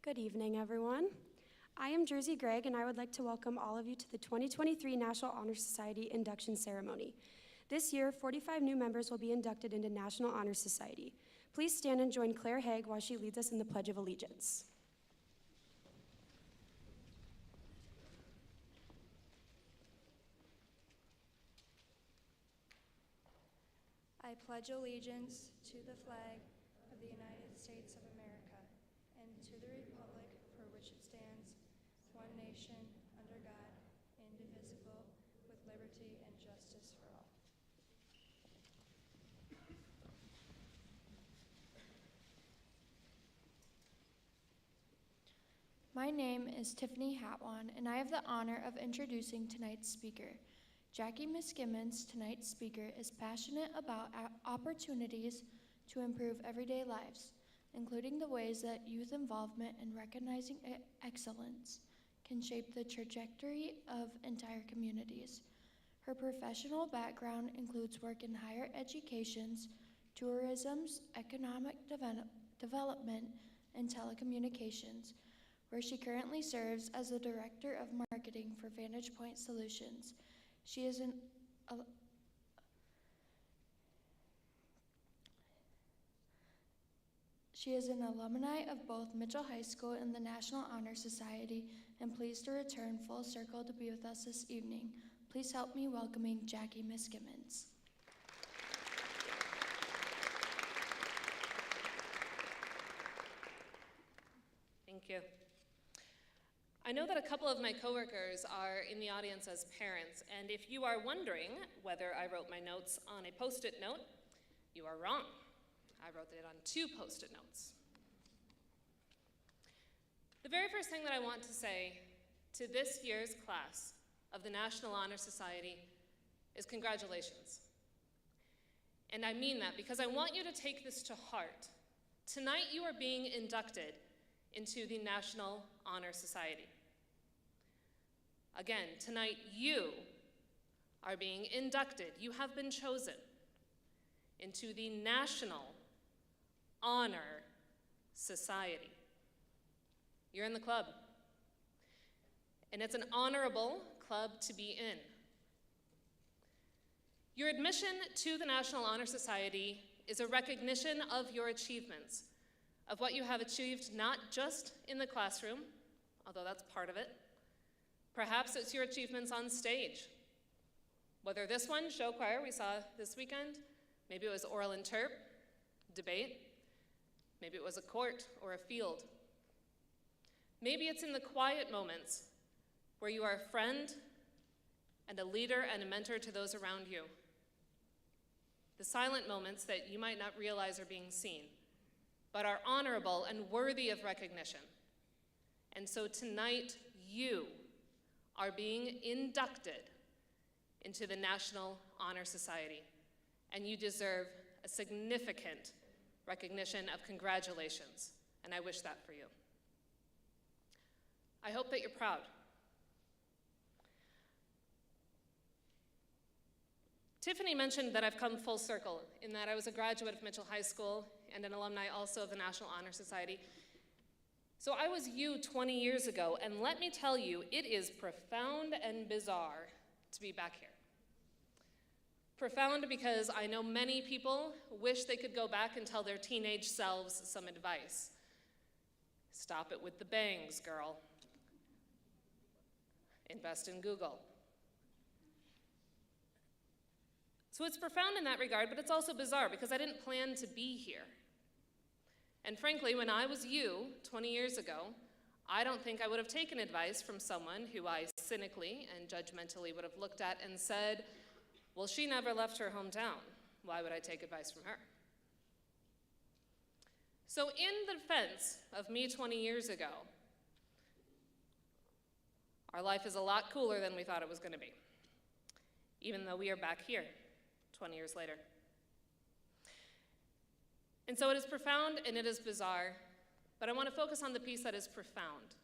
Good evening, everyone. I am Jersey Gregg, and I would like to welcome all of you to the 2023 National Honor Society induction ceremony. This year, 45 new members will be inducted into National Honor Society. Please stand and join Claire Haig while she leads us in the Pledge of Allegiance. I pledge allegiance to the flag of the United States of America and to the republic for which it stands, one nation, under God, indivisible, with liberty and justice for all. My name is Tiffany Hatwan, and I have the honor of introducing tonight's speaker. Jackie Miskimmons, tonight's speaker, is passionate about opportunities to improve everyday lives, including the ways that youth involvement and recognizing excellence can shape the trajectory of entire communities. Her professional background includes work in higher educations, tourism's economic development, and telecommunications, where she currently serves as the Director of Marketing for Vantage Point Solutions. She is an alumni of both Mitchell High School and the National Honor Society, and pleased to return full circle to be with us this evening. Please help me welcoming Jackie Miskimmons. Thank you. I know that a couple of my coworkers are in the audience as parents, and if you are wondering whether I wrote my notes on a Post-it note, you are wrong. I wrote it on 2 Post-it notes. The very first thing that I want to say to this year's class of the National Honor Society is congratulations. And I mean that because I want you to take this to heart. Tonight you are being inducted into the National Honor Society. Again, tonight you are being inducted. You have been chosen into the National Honor Society. You're in the club. And it's an honorable club to be in. Your admission to the National Honor Society is a recognition of your achievements, of what you have achieved not just in the classroom, although that's part of it. Perhaps it's your achievements on stage. Whether this one, show choir, we saw this weekend, maybe it was oral interp, debate, maybe it was a court or a field. Maybe it's in the quiet moments where you are a friend and a leader and a mentor to those around you. The silent moments that you might not realize are being seen, but are honorable and worthy of recognition. And so tonight, you are being inducted into the National Honor Society, and you deserve a significant recognition of congratulations, and I wish that for you. I hope that you're proud. Tiffany mentioned that I've come full circle in that I was a graduate of Mitchell High School and an alumni also of the National Honor Society. So I was you 20 years ago, and let me tell you, it is profound and bizarre to be back here. Profound because I know many people wish they could go back and tell their teenage selves some advice. Stop it with the bangs, girl. Invest in Google. So it's profound in that regard, but it's also bizarre because I didn't plan to be here. And frankly, when I was you 20 years ago, I don't think I would have taken advice from someone who I cynically and judgmentally would have looked at and said, well, she never left her hometown. Why would I take advice from her? So in the defense of me 20 years ago, our life is a lot cooler than we thought it was going to be, even though we are back here 20 years later. And so it is profound and it is bizarre, but I want to focus on the piece that is profound.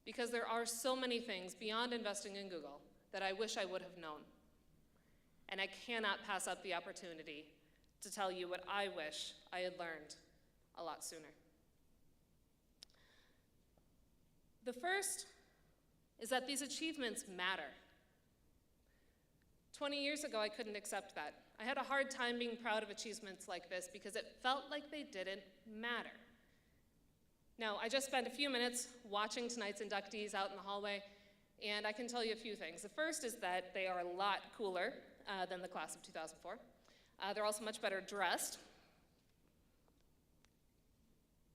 Because there are so many things beyond investing in Google that I wish I would have known. And I cannot pass up the opportunity to tell you what I wish I had learned a lot sooner. The first is that these achievements matter. 20 years ago, I couldn't accept that. I had a hard time being proud of achievements like this because it felt like they didn't matter. Now, I just spent a few minutes watching tonight's inductees out in the hallway, and I can tell you a few things. The first is that they are a lot cooler than the class of 2004. They're also much better dressed.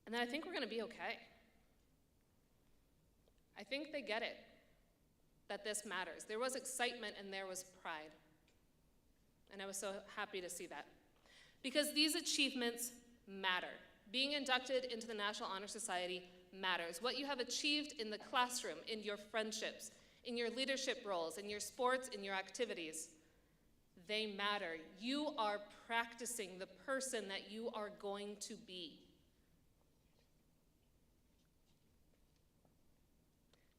And then I think we're going to be okay. I think they get it, that this matters. There was excitement and there was pride. And I was so happy to see that. Because these achievements matter. Being inducted into the National Honor Society matters. What you have achieved in the classroom, in your friendships, in your leadership roles, in your sports, in your activities, they matter. You are practicing the person that you are going to be.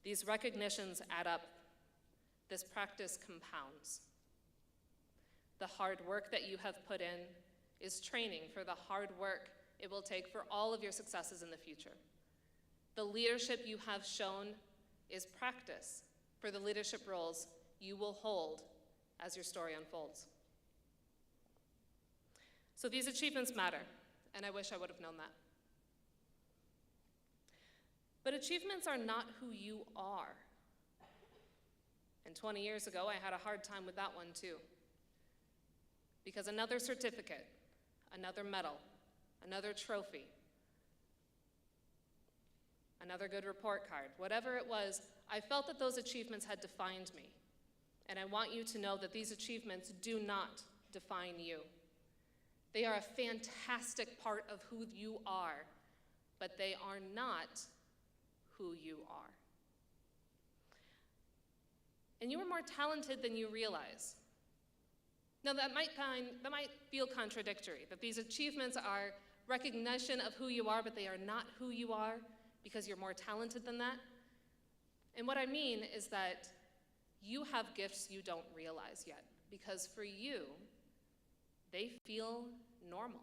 These recognitions add up. This practice compounds. The hard work that you have put in is training for the hard work it will take for all of your successes in the future. The leadership you have shown is practice for the leadership roles you will hold as your story unfolds. So these achievements matter, and I wish I would have known that. But achievements are not who you are. And 20 years ago, I had a hard time with that one too. Because another certificate, another medal, another trophy, another good report card, whatever it was, I felt that those achievements had defined me. And I want you to know that these achievements do not define you. They are a fantastic part of who you are, but they are not who you are. And you are more talented than you realize. Now that might feel contradictory, that these achievements are recognition of who you are, but they are not who you are because you're more talented than that. And what I mean is that you have gifts you don't realize yet, because for you, they feel normal.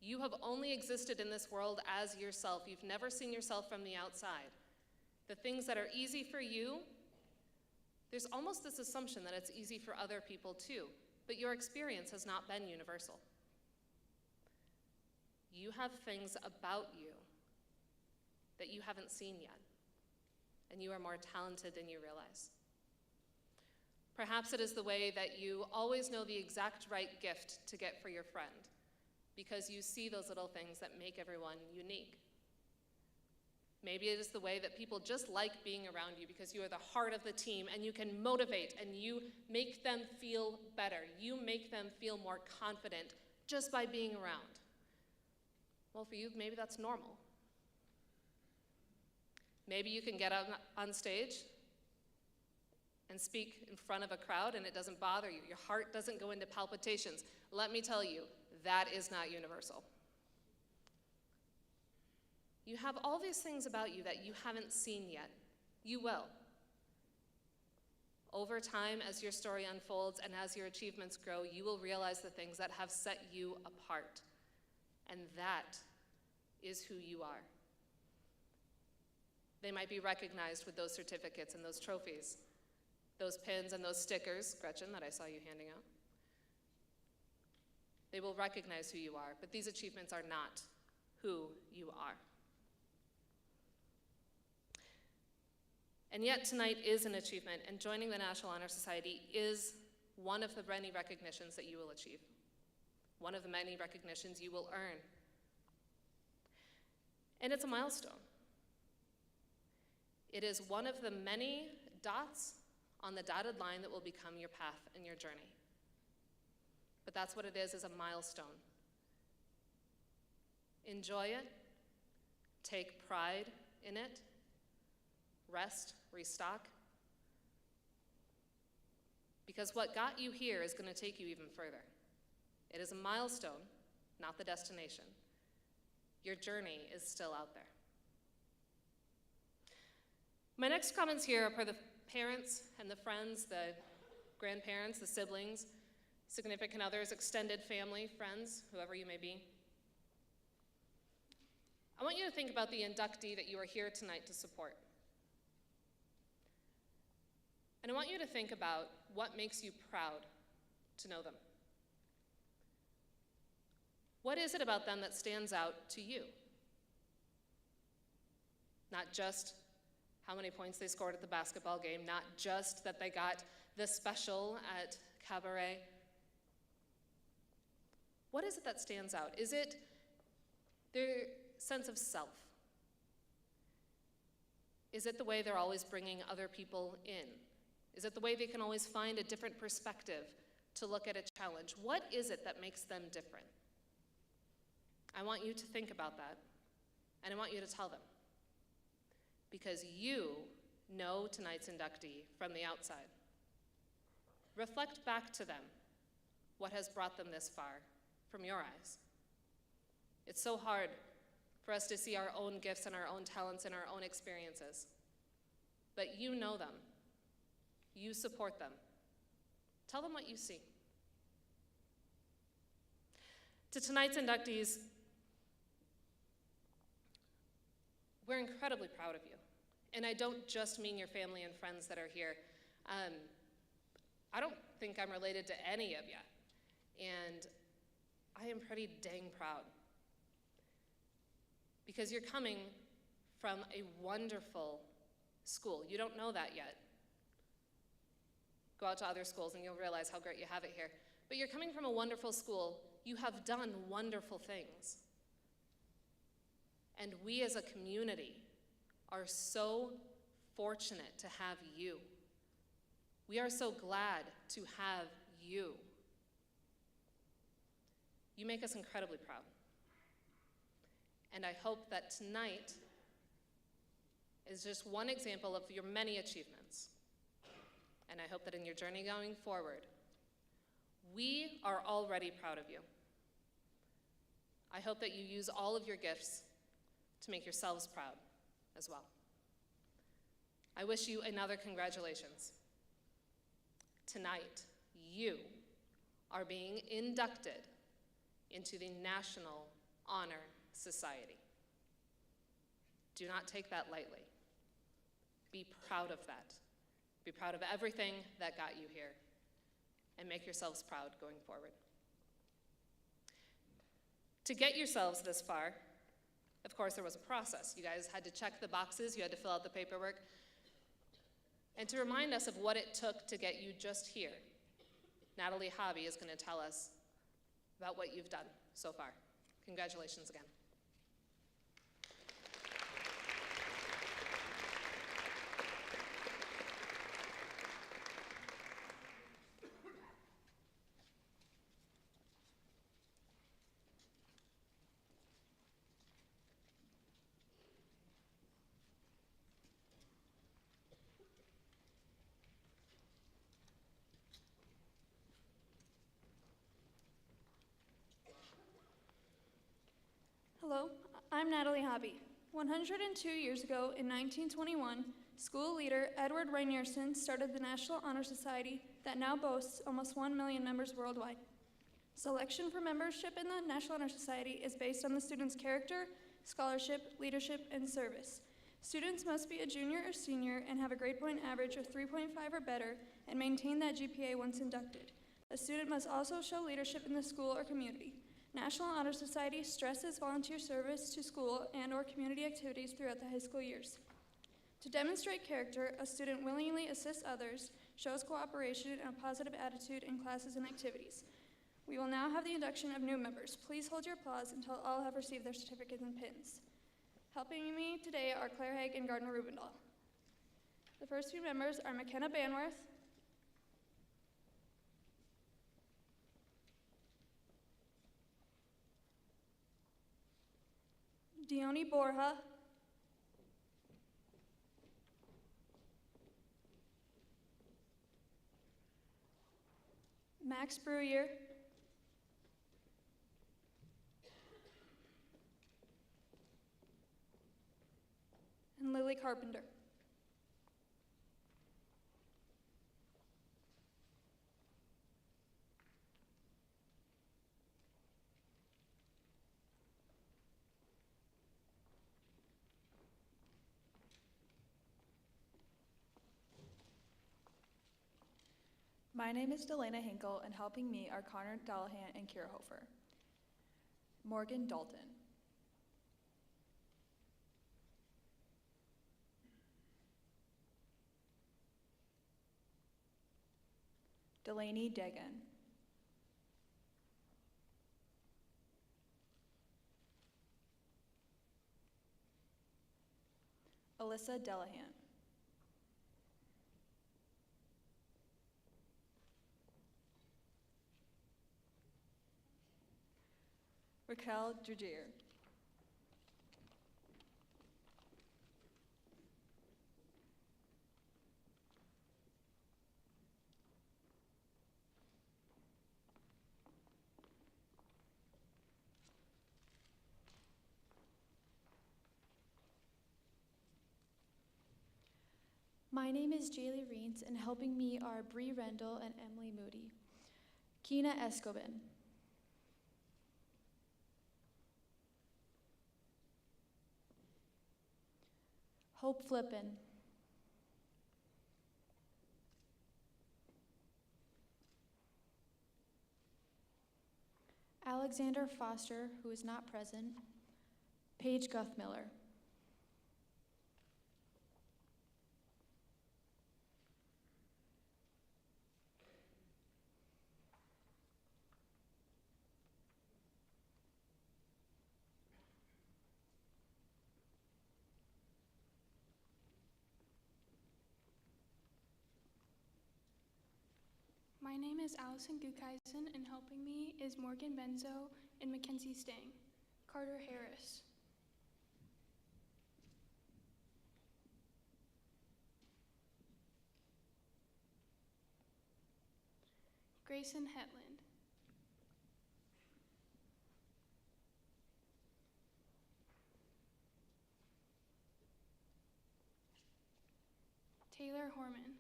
You have only existed in this world as yourself. You've never seen yourself from the outside. The things that are easy for you, there's almost this assumption that it's easy for other people too, but your experience has not been universal. You have things about you that you haven't seen yet, and you are more talented than you realize. Perhaps it is the way that you always know the exact right gift to get for your friend, because you see those little things that make everyone unique. Maybe it is the way that people just like being around you because you are the heart of the team and you can motivate and you make them feel better. You make them feel more confident just by being around. Well, for you, maybe that's normal. Maybe you can get on stage and speak in front of a crowd and it doesn't bother you. Your heart doesn't go into palpitations. Let me tell you, that is not universal. You have all these things about you that you haven't seen yet. You will. Over time, as your story unfolds and as your achievements grow, you will realize the things that have set you apart. And that is who you are. They might be recognized with those certificates and those trophies, those pins and those stickers, Gretchen, that I saw you handing out. They will recognize who you are, but these achievements are not who you are. And yet tonight is an achievement, and joining the National Honor Society is one of the many recognitions that you will achieve, one of the many recognitions you will earn. And it's a milestone. It is one of the many dots on the dotted line that will become your path and your journey. But that's what it is a milestone. Enjoy it, take pride in it, rest, restock. Because what got you here is going to take you even further. It is a milestone, not the destination. Your journey is still out there. My next comments here are for the parents and the friends, the grandparents, the siblings, significant others, extended family, friends, whoever you may be. I want you to think about the inductee that you are here tonight to support. And I want you to think about what makes you proud to know them. What is it about them that stands out to you? Not just how many points they scored at the basketball game, not just that they got the special at cabaret. What is it that stands out? Is it their sense of self? Is it the way they're always bringing other people in? Is it the way they can always find a different perspective to look at a challenge? What is it that makes them different? I want you to think about that, and I want you to tell them. Because you know tonight's inductee from the outside. Reflect back to them what has brought them this far from your eyes. It's so hard for us to see our own gifts and our own talents and our own experiences. But you know them. You support them. Tell them what you see. To tonight's inductees, we're incredibly proud of you. And I don't just mean your family and friends that are here. I don't think I'm related to any of you. And I am pretty dang proud. Because you're coming from a wonderful school. You don't know that yet. Go out to other schools and you'll realize how great you have it here. But you're coming from a wonderful school. You have done wonderful things. And we as a community are so fortunate to have you. We are so glad to have you. You make us incredibly proud. And I hope that tonight is just one example of your many achievements. And I hope that in your journey going forward, we are already proud of you. I hope that you use all of your gifts to make yourselves proud as well. I wish you another congratulations. Tonight, you are being inducted into the National Honor Society. Do not take that lightly. Be proud of that. Be proud of everything that got you here, and make yourselves proud going forward. To get yourselves this far, of course, there was a process. You guys had to check the boxes, you had to fill out the paperwork. And to remind us of what it took to get you just here, Natalie Hobby is going to tell us about what you've done so far. Congratulations again. Hello, I'm Natalie Hobby. 102 years ago, in 1921, school leader Edward Rainierson started the National Honor Society that now boasts almost 1 million members worldwide. Selection for membership in the National Honor Society is based on the student's character, scholarship, leadership, and service. Students must be a junior or senior and have a grade point average of 3.5 or better and maintain that GPA once inducted. A student must also show leadership in the school or community. National Honor Society stresses volunteer service to school and/or community activities throughout the high school years. To demonstrate character, a student willingly assists others, shows cooperation and a positive attitude in classes and activities. We will now have the induction of new members. Please hold your applause until all have received their certificates and pins. Helping me today are Claire Haig and Gardner Rubendahl. The first few members are McKenna Banworth, Dione Borja, Max Bruyere, and Lily Carpenter. My name is Delana Hinkle, and helping me are Connor Dallahan and Kira Hofer. Morgan Dalton. Delaney Degan. Alyssa Delahan. Raquel Drugier. My name is Jaylee Reens, and helping me are Bree Rendell and Emily Moody. Kina Escoban. Hope Flippin. Alexander Foster, who is not present. Paige Guthmiller. My name is Allison Gukeisen, and helping me is Morgan Benzo and Mackenzie Stang. Carter Harris. Grayson Hetland. Taylor Horman.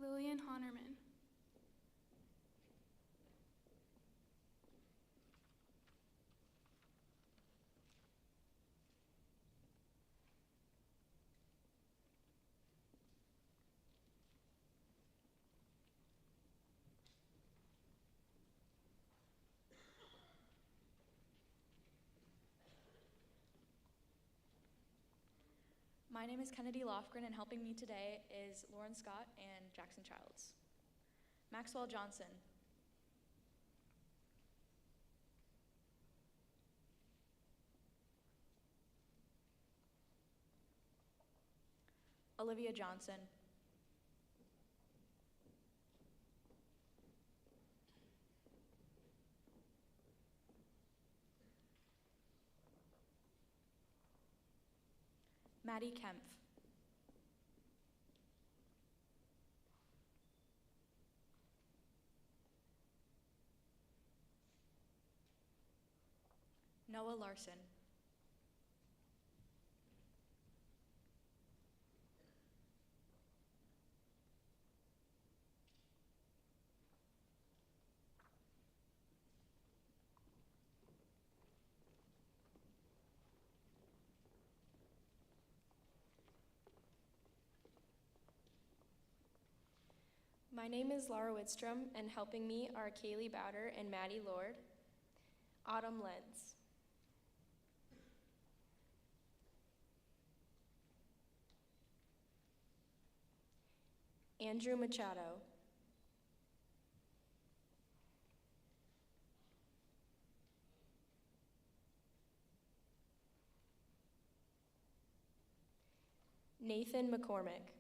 Lillian Honerman. My name is Kennedy Lofgren, and helping me today is Lauren Scott and Jackson Childs. Maxwell Johnson. Olivia Johnson. Maddie Kempf. Noah Larson. My name is Laura Whitstrom, and helping me are Kaylee Bowder and Maddie Lord. Autumn Lenz. Andrew Machado. Nathan McCormick.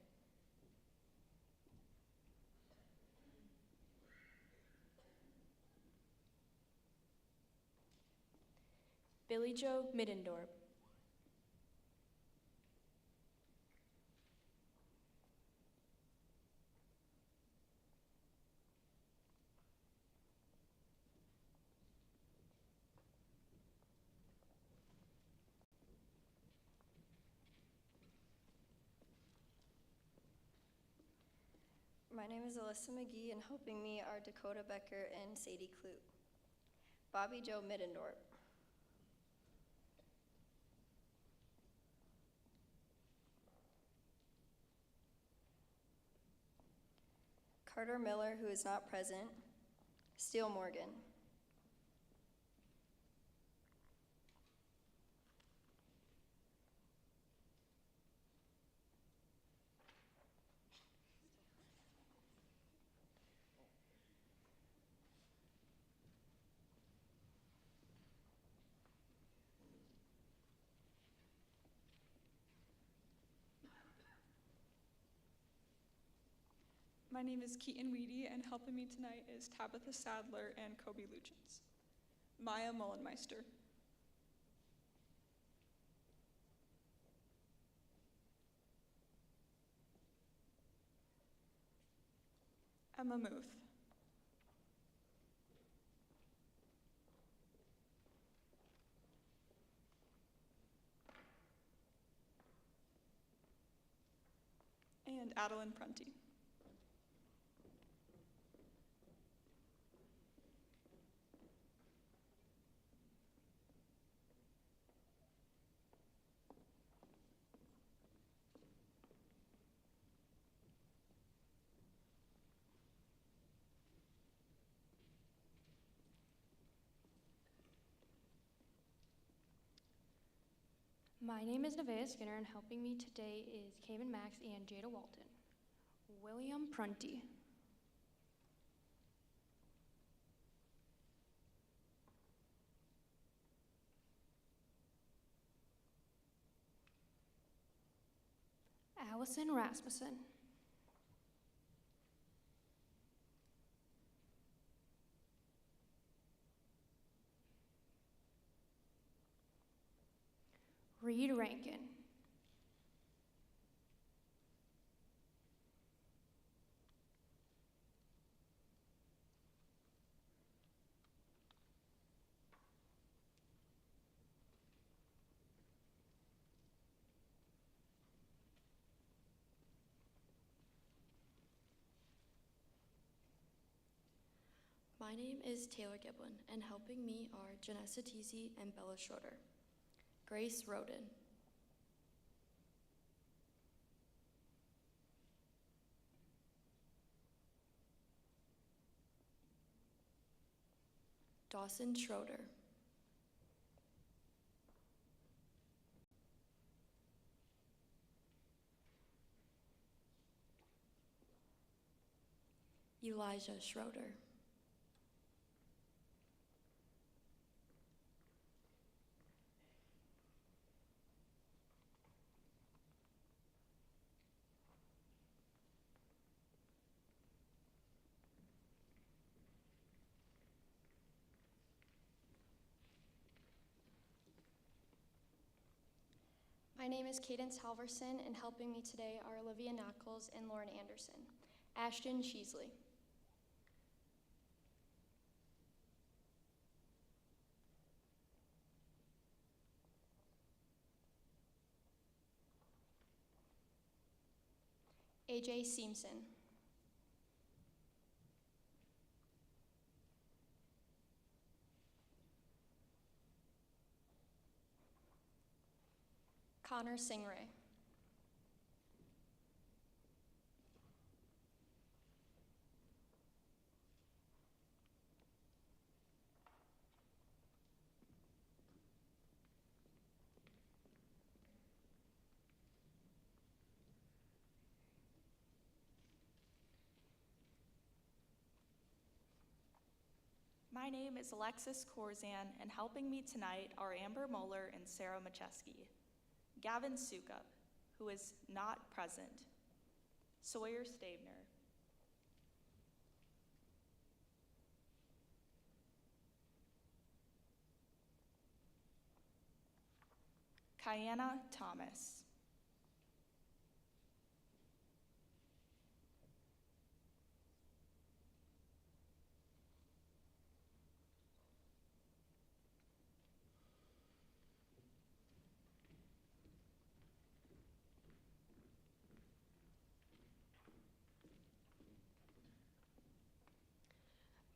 Billy Joe Middendorp. My name is Alyssa McGee, and helping me are Dakota Becker and Sadie Clute. Bobby Joe Middendorp. Carter Miller, who is not present, Steele Morgan. My name is Keaton Weedy, and helping me tonight is Tabitha Sadler and Kobe Luchins. Maya Mullenmeister. Emma Muth. And Adeline Prunty. My name is Nevaeh Skinner, and helping me today is Kaven Max and Jada Walton. William Prunty. Allison Rasmussen. Reed Rankin. My name is Taylor Giblin, and helping me are Janessa Teasy and Bella Schroeder. Grace Roden. Dawson Schroeder. Elijah Schroeder. My name is Cadence Halverson, and helping me today are Olivia Knuckles and Lauren Anderson. Ashton Sheasley. AJ Seamson. Connor Singray. My name is Alexis Korzan, and helping me tonight are Amber Moeller and Sarah Macheski. Gavin Sukup, who is not present. Sawyer Stabner. Kyanna Thomas.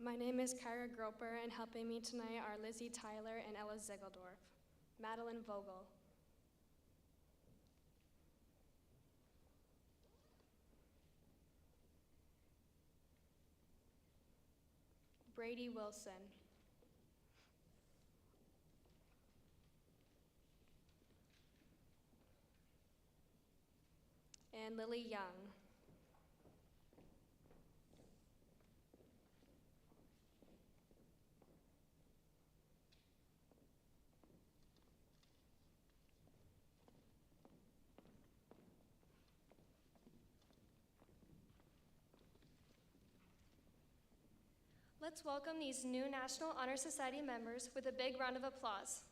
My name is Kyra Groper, and helping me tonight are Lizzie Tyler and Ella Zegeldorf. Madeline Vogel. Brady Wilson. And Lily Young. Let's welcome these new National Honor Society members with a big round of applause.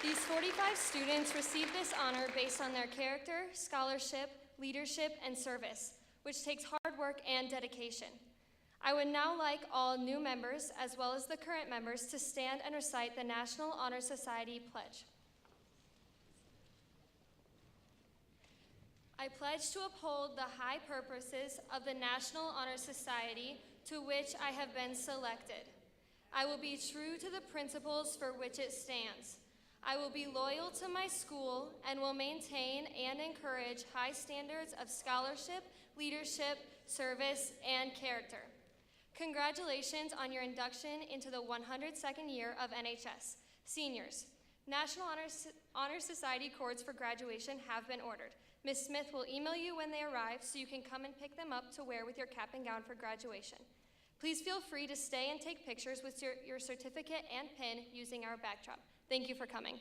These 45 students received this honor based on their character, scholarship, leadership, and service, which takes hard work and dedication. I would now like all new members, as well as the current members, to stand and recite the National Honor Society Pledge. I pledge to uphold the high purposes of the National Honor Society to which I have been selected. I will be true to the principles for which it stands. I will be loyal to my school and will maintain and encourage high standards of scholarship, leadership, service, and character. Congratulations on your induction into the 102nd year of NHS. Seniors, National Honor Society cords for graduation have been ordered. Ms. Smith will email you when they arrive so you can come and pick them up to wear with your cap and gown for graduation. Please feel free to stay and take pictures with your certificate and pin using our backdrop. Thank you for coming.